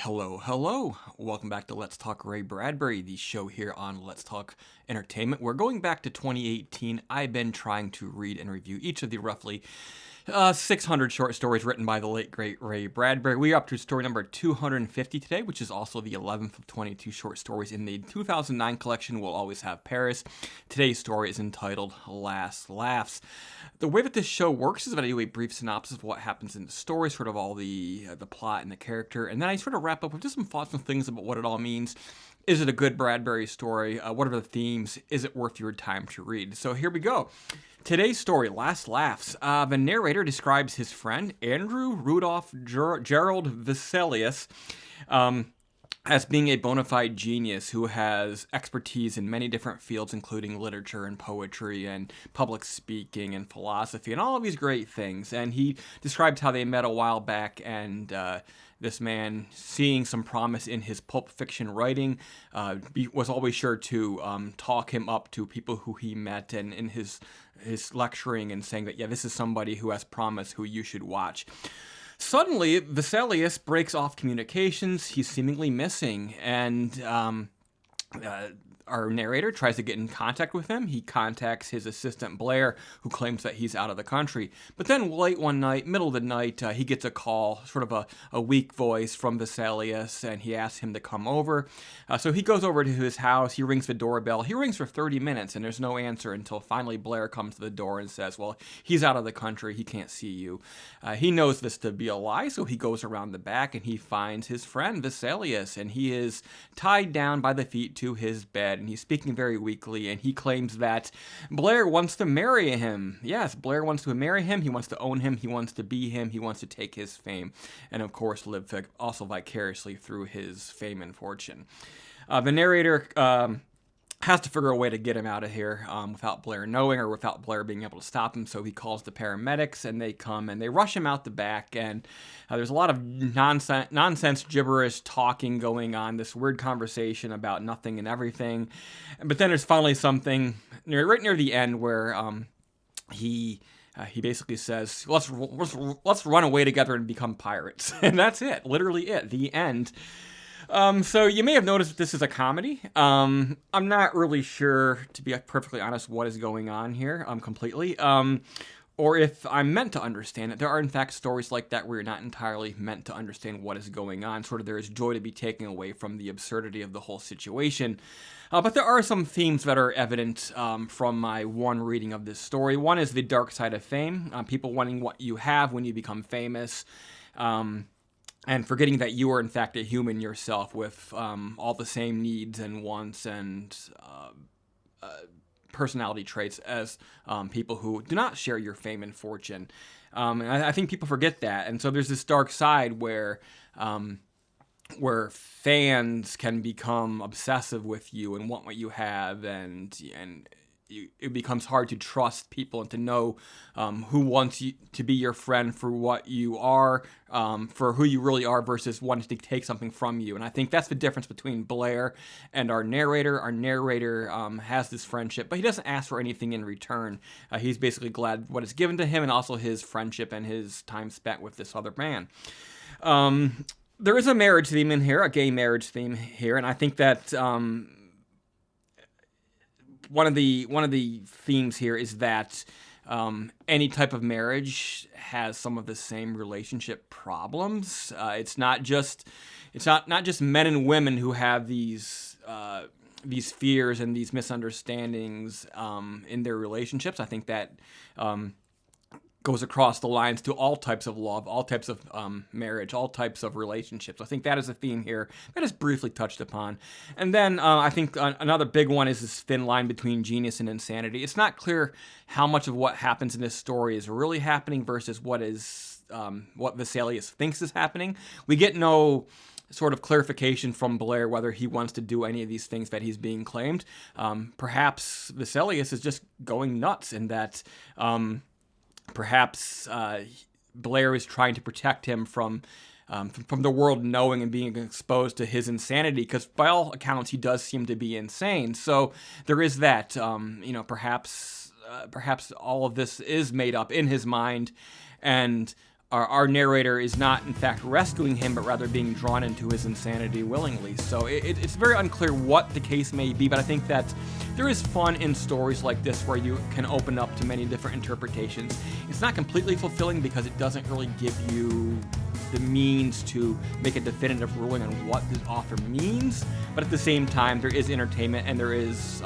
Hello, hello. Welcome back to Let's Talk Ray Bradbury, the show here on Let's Talk Entertainment. We're going back to 2018. I've been trying to read and review each of the roughly 600 short stories written by the late, great Ray Bradbury. We're up to story number 250 today, which is also the 11th of 22 short stories in the 2009 collection, We'll Always Have Paris. Today's story is entitled Last Laughs. The way that this show works is that I do a brief synopsis of what happens in the story, sort of all the plot and the character, and then I sort of wrap up with just some thoughts and things about what it all means. Is it a good Bradbury story? What are the themes? Is it worth your time to read? So here we go. Today's story, Last Laughs. The narrator describes his friend, Andrew Rudolph Gerald Vesalius, as being a bona fide genius who has expertise in many different fields, including literature and poetry and public speaking and philosophy and all of these great things. And he describes how they met a while back, and this man, seeing some promise in his pulp fiction writing, was always sure to talk him up to people who he met, and in his lecturing and saying that, yeah, this is somebody who has promise who you should watch. Suddenly, Vesalius breaks off communications. He's seemingly missing, and our narrator tries to get in contact with him. He contacts his assistant, Blair, who claims that he's out of the country. But then late one night, middle of the night, he gets a call, sort of a weak voice from Vesalius, and he asks him to come over. So he goes over to his house. He rings the doorbell. He rings for 30 minutes, and there's no answer until finally Blair comes to the door and says, well, he's out of the country. He can't see you. He knows this to be a lie, so he goes around the back, and he finds his friend, Vesalius, and he is tied down by the feet to his bed. And he's speaking very weakly, and he claims that Blair wants to marry him. Yes, Blair wants to marry him. He wants to own him. He wants to be him. He wants to take his fame, and of course live also vicariously through his fame and fortune. The narrator has to figure a way to get him out of here without Blair knowing or without Blair being able to stop him. So he calls the paramedics, and they come and they rush him out the back. And there's a lot of nonsense, gibberish talking going on, this weird conversation about nothing and everything. But then there's finally something right near the end where he basically says, let's run away together and become pirates. And that's it, literally it, the end. So you may have noticed that this is a comedy. I'm not really sure, to be perfectly honest, what is going on here completely. Or if I'm meant to understand it. There are, in fact, stories like that where you're not entirely meant to understand what is going on. Sort of there is joy to be taken away from the absurdity of the whole situation. But there are some themes that are evident from my one reading of this story. One is the dark side of fame, people wanting what you have when you become famous. And forgetting that you are, in fact, a human yourself with all the same needs and wants and personality traits as people who do not share your fame and fortune. And I think people forget that. And so there's this dark side where fans can become obsessive with you and want what you have, and it becomes hard to trust people and to know who wants you to be your friend for what you are, for who you really are, versus wanting to take something from you. And I think that's the difference between Blair and our narrator. Our narrator has this friendship, but he doesn't ask for anything in return. He's basically glad what is given to him, and also his friendship and his time spent with this other man. There is a marriage theme in here, a gay marriage theme here, and I think that one of the themes here is that any type of marriage has some of the same relationship problems. It's not just men and women who have these fears and these misunderstandings in their relationships. I think that goes across the lines to all types of love, all types of marriage, all types of relationships. I think that is a theme here that is briefly touched upon. And then I think another big one is this thin line between genius and insanity. It's not clear how much of what happens in this story is really happening versus what Vesalius thinks is happening. We get no sort of clarification from Blair whether he wants to do any of these things that he's being claimed. Perhaps Vesalius is just going nuts, in that perhaps Blair is trying to protect him from the world knowing and being exposed to his insanity, because by all accounts he does seem to be insane. So there is that. Perhaps all of this is made up in his mind, and our narrator is not in fact rescuing him, but rather being drawn into his insanity willingly. So it's very unclear what the case may be, but I think that there is fun in stories like this where you can open up to many different interpretations. It's not completely fulfilling because it doesn't really give you the means to make a definitive ruling on what the author means, but at the same time there is entertainment and there is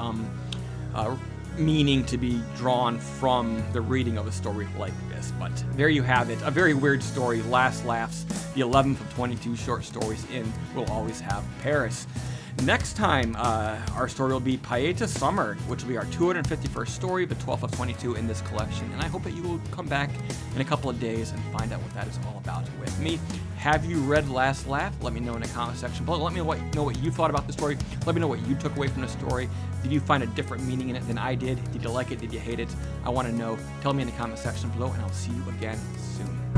meaning to be drawn from the reading of a story like this. But there you have it, a very weird story, Last Laughs, the 11th of 22 short stories in We'll Always Have Paris. Next time, our story will be Pieta Summer, which will be our 251st story, the 12th of 22 in this collection. And I hope that you will come back in a couple of days and find out what that is all about with me. Have you read Last Laugh? Let me know in the comment section below. Let me know what you thought about the story. Let me know what you took away from the story. Did you find a different meaning in it than I did? Did you like it? Did you hate it? I want to know. Tell me in the comment section below, and I'll see you again soon.